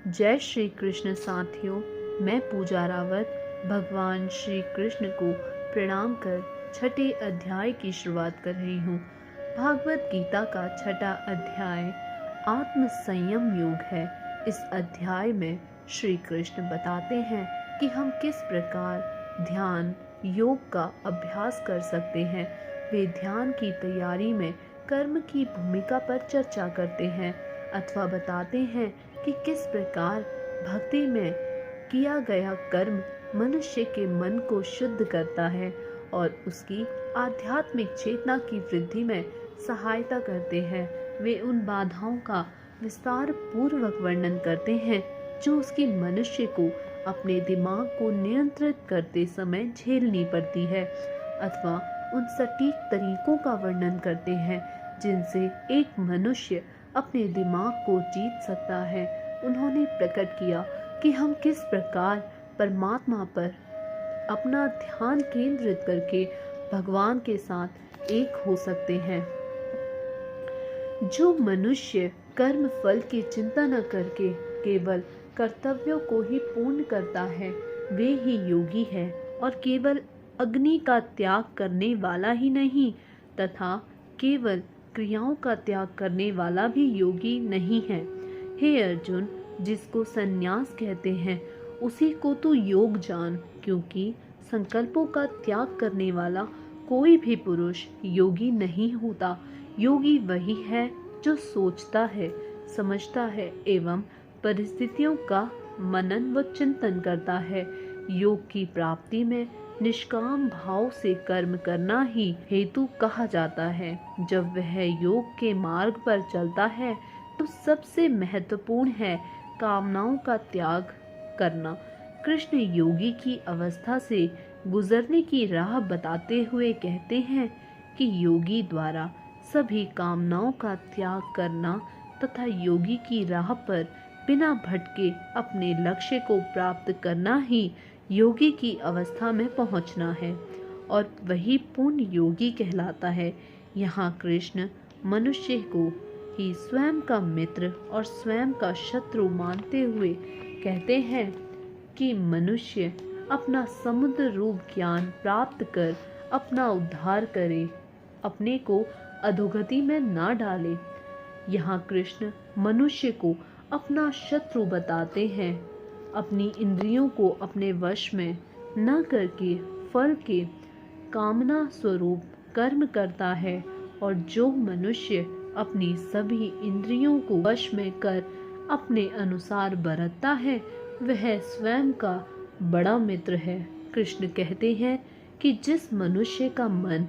जय श्री कृष्ण साथियों, मैं पूजा रावत भगवान श्री कृष्ण को प्रणाम कर छठे अध्याय की शुरुआत कर रही हूँ। भागवत गीता का छठा अध्याय आत्म संयम योग है। इस अध्याय में श्री कृष्ण बताते हैं कि हम किस प्रकार ध्यान योग का अभ्यास कर सकते हैं। वे ध्यान की तैयारी में कर्म की भूमिका पर चर्चा करते हैं अथवा बताते हैं कि किस प्रकार भक्ति में किया गया कर्म मनुष्य के मन को शुद्ध करता है और उसकी आध्यात्मिक चेतना की वृद्धि में सहायता करते हैं। वे उन बाधाओं का विस्तार पूर्वक वर्णन करते हैं जो उसकी मनुष्य को अपने दिमाग को नियंत्रित करते समय झेलनी पड़ती है, अथवा उन सटीक तरीकों का वर्णन करते हैं जिनसे एक मनुष्य अपने दिमाग को जीत सकता है। उन्होंने प्रकट किया कि हम किस प्रकार परमात्मा पर अपना ध्यान केंद्रित करके भगवान के साथ एक हो सकते हैं। जो मनुष्य कर्म फल की चिंता न करके केवल कर्तव्यों को ही पूर्ण करता है, वे ही योगी है और केवल अग्नि का त्याग करने वाला ही नहीं तथा केवल क्रियाओं का त्याग करने वाला भी योगी नहीं है। हे अर्जुन, जिसको संन्यास कहते हैं उसी को तू योग जान, क्योंकि संकल्पों का त्याग करने वाला कोई भी पुरुष योगी नहीं होता। योगी वही है जो सोचता है, समझता है एवं परिस्थितियों का मनन व चिंतन करता है। योग की प्राप्ति में निष्काम भाव से कर्म करना ही हेतु कहा जाता है। जब वह योग के मार्ग पर चलता है तो सबसे महत्वपूर्ण है कामनाओं का त्याग करना। कृष्ण योगी की अवस्था से गुजरने की राह बताते हुए कहते हैं कि योगी द्वारा सभी कामनाओं का त्याग करना तथा योगी की राह पर बिना भटके अपने लक्ष्य को प्राप्त करना ही योगी की अवस्था में पहुंचना है और वही पूर्ण योगी कहलाता है। यहाँ कृष्ण मनुष्य को ही स्वयं का मित्र और स्वयं का शत्रु मानते हुए कहते हैं कि मनुष्य अपना समुद्र रूप ज्ञान प्राप्त कर अपना उद्धार करे, अपने को अधोगति में ना डाले। यहाँ कृष्ण मनुष्य को अपना शत्रु बताते हैं। अपनी इंद्रियों को अपने वश में न करके फल के कामना स्वरूप कर्म करता है और जो मनुष्य अपनी सभी इंद्रियों को वश में कर अपने अनुसार बरतता है वह स्वयं का बड़ा मित्र है। कृष्ण कहते हैं कि जिस मनुष्य का मन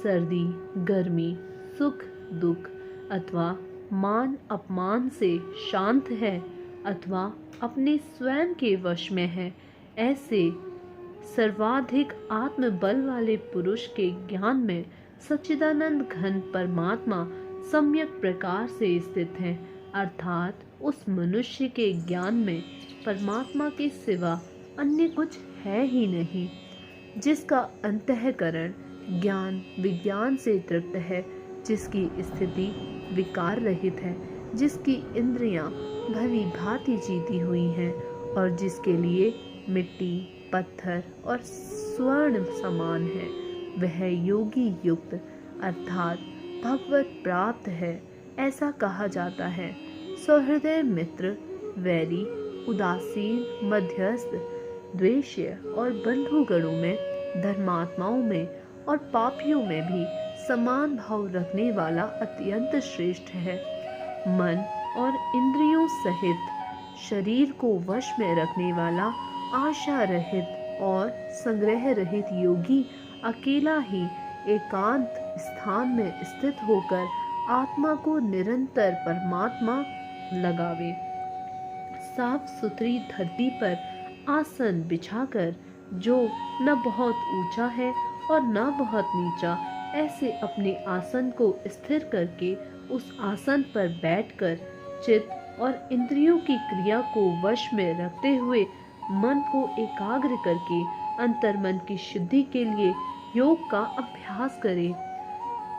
सर्दी, गर्मी, सुख, दुख अथवा मान अपमान से शांत है अथवा अपने स्वयं के वश में है, ऐसे सर्वाधिक आत्मबल वाले पुरुष के ज्ञान में सच्चिदानंद घन परमात्मा सम्यक प्रकार से स्थित है। अर्थात उस मनुष्य के ज्ञान में परमात्मा के सिवा अन्य कुछ है ही नहीं। जिसका अंतःकरण ज्ञान विज्ञान से तृप्त है, जिसकी स्थिति विकार रहित है, जिसकी इंद्रियां भली भांति जीती हुई हैं और जिसके लिए मिट्टी, पत्थर और स्वर्ण समान है, वह योगी युक्त अर्थात भगवत प्राप्त है, ऐसा कहा जाता है। सहृदय मित्र, वैरी, उदासीन, मध्यस्थ, द्वेष्य और बंधुगणों में, धर्मात्माओं में और पापियों में भी समान भाव रखने वाला अत्यंत श्रेष्ठ है। मन और इंद्रियों सहित शरीर को वश में रखने वाला आशा रहित और संग्रह रहित योगी अकेला ही एकांत स्थान में स्थित होकर आत्मा को निरंतर परमात्मा लगावे। साफ सुथरी धरती पर आसन बिछाकर, जो न बहुत ऊंचा है और न बहुत नीचा, ऐसे अपने आसन को स्थिर करके उस आसन पर बैठकर चित्त और इंद्रियों की क्रिया को वश में रखते हुए मन को एकाग्र करके अंतर्मन की शुद्धि के लिए योग का अभ्यास करें।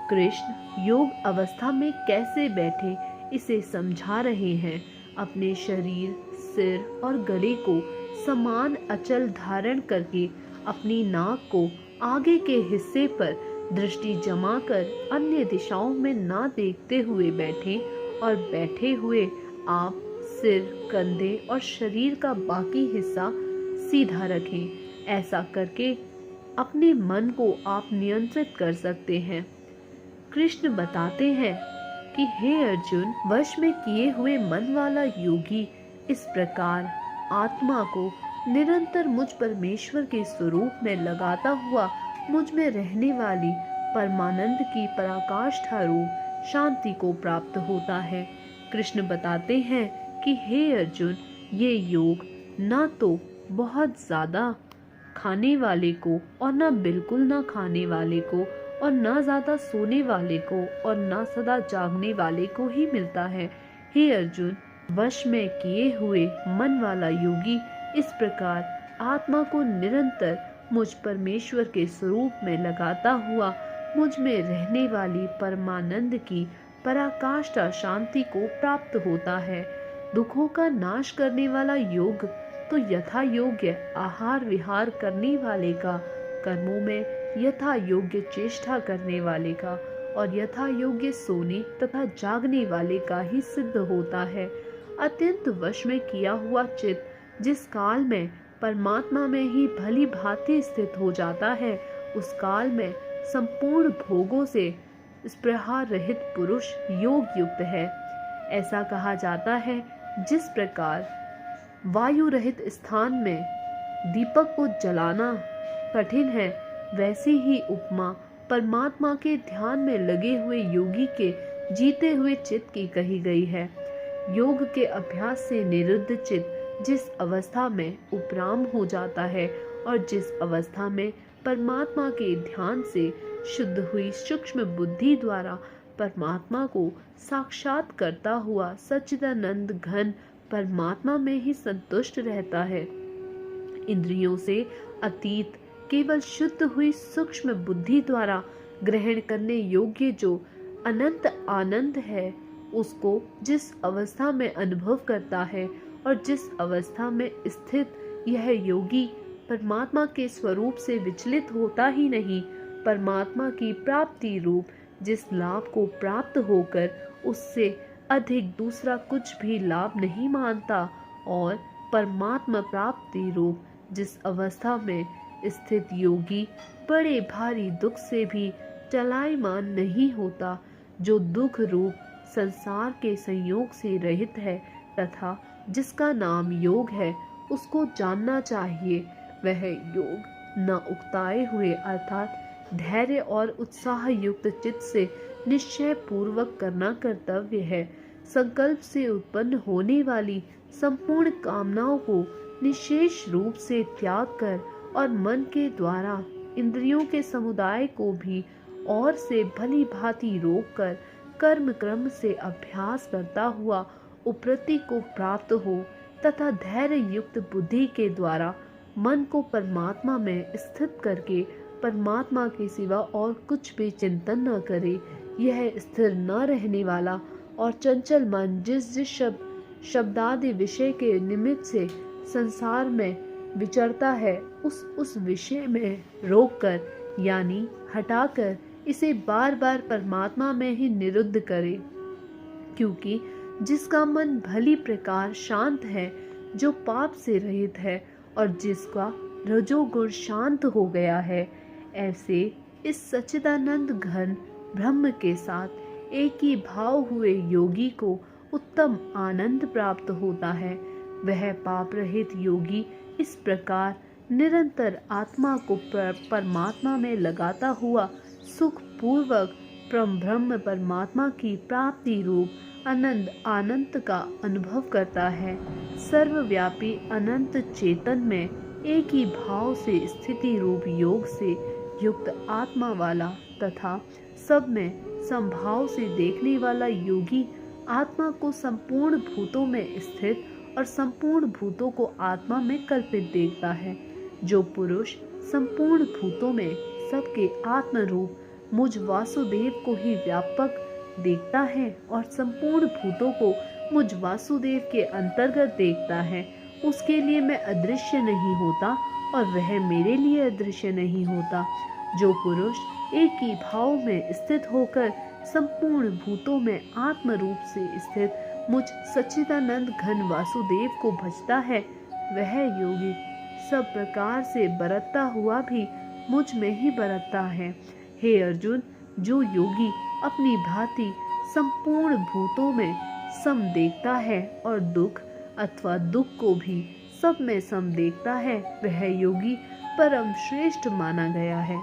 कृष्ण योग अवस्था में कैसे बैठे इसे समझा रहे हैं। अपने शरीर, सिर और गले को समान अचल धारण करके अपनी नाक को आगे के हिस्से पर दृष्टि जमाकर अन्य दिशाओं में ना देखते हुए बैठें और बैठे हुए आप सिर, कंधे और शरीर का बाकी हिस्सा सीधा रखें। ऐसा करके अपने मन को आप नियंत्रित कर सकते हैं। कृष्ण बताते हैं कि हे अर्जुन, वश में किए हुए मन वाला योगी इस प्रकार आत्मा को निरंतर मुझ परमेश्वर के स्वरूप में लगाता हुआ मुझ में रहने वाली परमानंद की पराकाष्ठा रूप शांति को प्राप्त होता है। कृष्ण बताते हैं कि हे अर्जुन, ये योग ना तो बहुत ज्यादा खाने वाले को और ना बिल्कुल ना खाने वाले को और ना ज्यादा सोने वाले को और ना सदा जागने वाले को ही मिलता है। हे अर्जुन, वश में किए हुए मन वाला योगी इस प्रकार आत्मा को निरंतर मुझ परमेश्वर के स्वरूप में लगाता हुआ मुझ में रहने वाली परमानंद की पराकाष्ठा शांति को प्राप्त होता है। दुखों का नाश करने वाला योग तो यथा योग्य आहार विहार करने वाले का, कर्मों में यथा योग्य चेष्टा करने वाले का और यथा योग्य सोने तथा जागने वाले का ही सिद्ध होता है। अत्यंत वश में किया हुआ चित्त जिस काल में परमात्मा में ही भली भांति स्थित हो जाता है, उस काल में संपूर्ण भोगों से स्पृहा रहित पुरुष योग युक्त है। ऐसा कहा जाता है, जिस प्रकार वायु रहित स्थान में दीपक को जलाना कठिन है, वैसी ही उपमा परमात्मा के ध्यान में लगे हुए योगी के जीते हुए चित्त की कही गई है। योग के अभ्यास से निरुद्ध चित्त जिस अवस्था में उपराम हो जाता है और जिस अवस्था में परमात्मा के ध्यान से शुद्ध हुई सूक्ष्म बुद्धि द्वारा परमात्मा को साक्षात करता हुआ सच्चिदानंद घन परमात्मा में ही संतुष्ट रहता है, इंद्रियों से अतीत केवल शुद्ध हुई सूक्ष्म बुद्धि द्वारा ग्रहण करने योग्य जो अनंत आनंद है, उसको जिस अवस्था में अनुभव करता है और जिस अवस्था में स्थित यह योगी परमात्मा के स्वरूप से विचलित होता ही नहीं, परमात्मा की प्राप्ति रूप जिस लाभ को प्राप्त होकर उससे अधिक दूसरा कुछ भी लाभ नहीं मानता और परमात्मा प्राप्ति रूप जिस अवस्था में स्थित योगी बड़े भारी दुख से भी चलायमान नहीं होता, जो दुख रूप संसार के संयोग से रहित है तथा जिसका नाम योग है, उसको जानना चाहिए। वह योग न उकताए हुए अर्थात धैर्य और उत्साह युक्त चित्त से निश्चय पूर्वक करना कर्तव्य है। संकल्प से उत्पन्न होने वाली संपूर्ण कामनाओं को निशेष रूप से त्याग कर और मन के द्वारा इंद्रियों के समुदाय को भी और से भली भांति रोक कर कर्म क्रम से अभ्यास करता हुआ उपरति को प्राप्त हो तथा धैर्य युक्त बुद्धि के द्वारा मन को परमात्मा में स्थित करके परमात्मा के सिवा और कुछ भी चिंतन न करे। यह स्थिर न रहने वाला और चंचल मन जिस जिस शब्दादि विषय के निमित्त से संसार में विचरता है, उस विषय में रोककर यानी हटाकर इसे बार बार परमात्मा में ही निरुद्ध करे। क्योंकि जिसका मन भली प्रकार शांत है, जो पाप से रहित है और जिसका रजोगुण शांत हो गया है, ऐसे इस सच्चिदानंद घन ब्रह्म के साथ एक ही भाव हुए योगी को उत्तम आनंद प्राप्त होता है। वह पाप रहित योगी इस प्रकार निरंतर आत्मा को परमात्मा में लगाता हुआ सुख पूर्वक ब्रह्म परमात्मा की प्राप्ति रूप अनंत आनंद का अनुभव करता है। सर्वव्यापी अनंत चेतन में एक ही भाव से स्थिति रूप योग से युक्त आत्मा वाला तथा सब में संभाव से देखने वाला योगी आत्मा को संपूर्ण भूतों में स्थित और संपूर्ण भूतों को आत्मा में कल्पित देखता है। जो पुरुष संपूर्ण भूतों में सबके आत्म रूप मुझ वासुदेव को ही व्यापक देखता है और संपूर्ण भूतों को मुझ वासुदेव के अंतर्गत देखता है, उसके लिए मैं अदृश्य नहीं होता और वह मेरे लिए अदृश्य नहीं होता। जो पुरुष एक ही भाव में स्थित होकर संपूर्ण भूतों में आत्म रूप से स्थित मुझ सच्चिदानंद घन वासुदेव को भजता है, वह योगी सब प्रकार से बरतता हुआ भी मुझ में ही बरतता है। हे अर्जुन, जो योगी अपनी भांति संपूर्ण भूतों में सम देखता है और दुख अथवा दुख को भी सब में सम देखता है, वह योगी परम श्रेष्ठ माना गया है।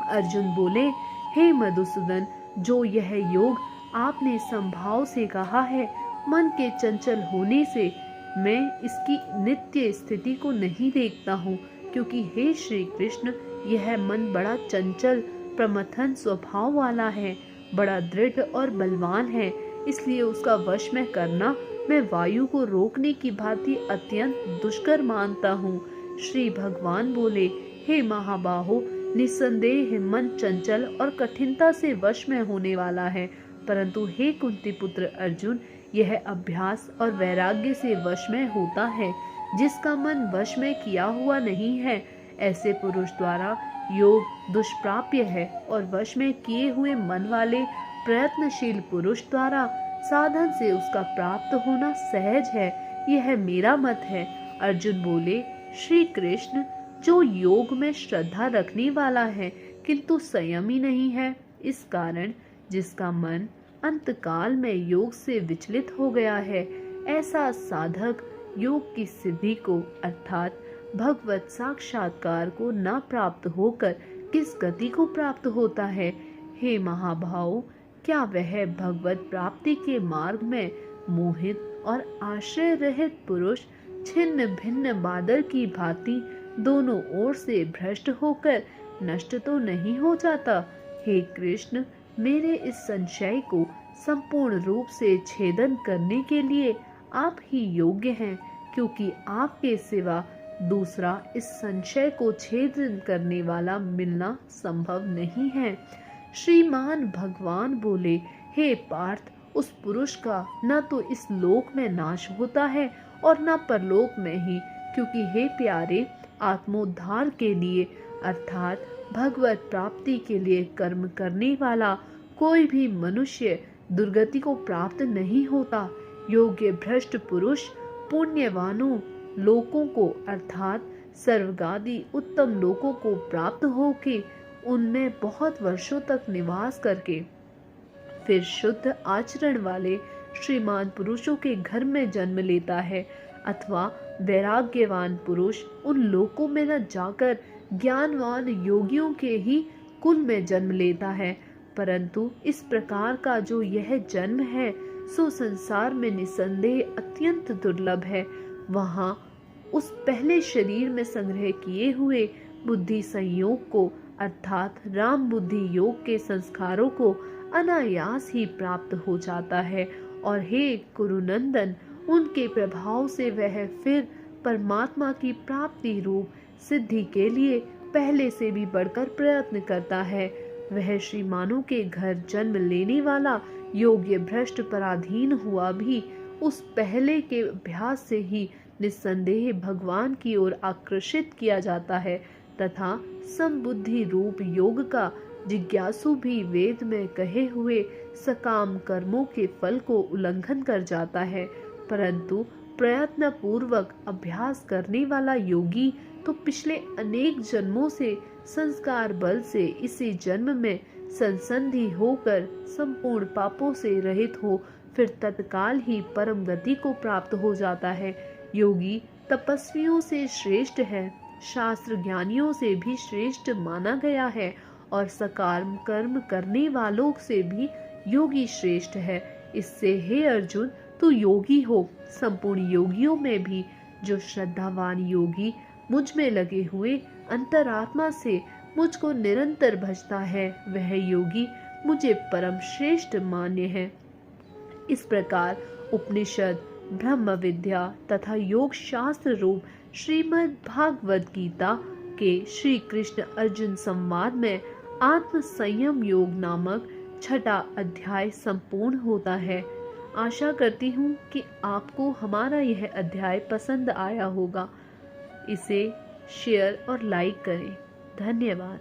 अर्जुन बोले, हे मधुसूदन, जो यह योग आपने संभाव से कहा है, मन के चंचल होने से मैं इसकी नित्य स्थिति को नहीं देखता हूँ, क्योंकि हे श्री कृष्ण, यह मन बड़ा चंचल प्रमथन स्वभाव वाला है, बड़ा दृढ़ और बलवान है, इसलिए उसका वश में करना मैं वायु को रोकने की भांति अत्यंत दुष्कर मानता हूँ। श्री भगवान बोले, हे महाबाहो, निसंदेह मन चंचल और कठिनता से वश में होने वाला है, परंतु हे कुंती पुत्र अर्जुन, यह अभ्यास और वैराग्य से वश में होता है। जिसका मन वश में किया हुआ नहीं है, ऐसे पुरुष द्वारा योग दुष्प्राप्य है, और वश में किए हुए मन वाले प्रयत्नशील पुरुष द्वारा साधन से उसका प्राप्त होना सहज है। यह मेरा मत है। अर्जुन बोले, श्री कृष्ण, जो योग में श्रद्धा रखने वाला है किंतु संयमी नहीं है, इस कारण जिसका मन अंतकाल में योग से विचलित हो गया है, ऐसा साधक योग की सिद्धि को अर्थात भगवत साक्षात्कार को न प्राप्त होकर किस गति को प्राप्त होता है? हे महाभाव, क्या वह भगवत प्राप्ति के मार्ग में मोहित और आश्रय रहित पुरुष छिन्न भिन्न बादल की भांति दोनों ओर से भ्रष्ट होकर नष्ट तो नहीं हो जाता? हे कृष्ण, मेरे इस संशय को संपूर्ण रूप से छेदन करने के लिए आप ही योग्य हैं, क्योंकि आपके सिवा दूसरा इस संशय को छेदन करने वाला मिलना संभव नहीं है। श्रीमान भगवान बोले, हे पार्थ, उस पुरुष का न तो इस लोक में नाश होता है और न परलोक में ही, क्योंकि हे प्यारे, आत्मोद्धार के लिए अर्थात भगवत प्राप्ति के लिए कर्म करने वाला कोई भी मनुष्य दुर्गति को प्राप्त नहीं होता। योग्य भ्रष्ट पुरुष पुण्यवानों लोकों को अर्थात स्वर्गादि उत्तम लोकों को प्राप्त होके उनमें बहुत वर्षों तक निवास करके फिर शुद्ध आचरण वाले श्रीमान पुरुषों के घर में जन्म लेता है, अथवा वैराग्यवान पुरुष उन लोकों में न जाकर ज्ञानवान योगियों के ही कुल में जन्म लेता है। परंतु इस प्रकार का जो यह जन्म है सो संसार में निसंदेह अत्यंत दुर्लभ है। वहाँ उस पहले शरीर में संग्रह किए हुए बुद्धि संयोग को अर्थात राम बुद्धि योग के संस्कारों को अनायास ही प्राप्त हो जाता है, और हे कुरुनंदन, उनके प्रभाव से वह फिर परमात्मा की प्राप्ति रूप सिद्धि के लिए पहले से भी बढ़कर प्रयत्न करता है। वह श्रीमानों के घर जन्म लेने वाला योग्य भ्रष्ट पराधीन हुआ भी उस पहले के अभ्यास से ही निस्संदेह भगवान की ओर आकर्षित किया जाता है, तथा समबुद्धि रूप योग का जिज्ञासु भी वेद में कहे हुए सकाम कर्मों के फल को उल्लंघन कर जाता है। परंतु प्रयत्न पूर्वक अभ्यास करने वाला योगी तो पिछले अनेक जन्मों से संस्कार बल से इसी जन्म में संसंधि होकर संपूर्ण पापों से रहित हो फिर तत्काल ही परम गति को प्राप्त हो जाता है। योगी तपस्वियों से श्रेष्ठ है, शास्त्र ज्ञानियों से भी श्रेष्ठ माना गया है, और सकाम कर्म करने वालों से भी योगी श्रेष्ठ है। इससे हे अर्जुन, तू योगी हो। संपूर्ण योगियों में भी जो श्रद्धावान योगी मुझ में लगे हुए अंतरात्मा से मुझको निरंतर भजता है, वह योगी मुझे परम श्रेष्ठ मान्य है। इस प्रकार उपनिषद, ब्रह्म विद्या तथा योग शास्त्र रूप श्रीमद् भागवत गीता के श्री कृष्ण अर्जुन संवाद में आत्म संयम योग नामक छठा अध्याय संपूर्ण होता है। आशा करती हूँ कि आपको हमारा यह अध्याय पसंद आया होगा। इसे शेयर और लाइक करें। धन्यवाद।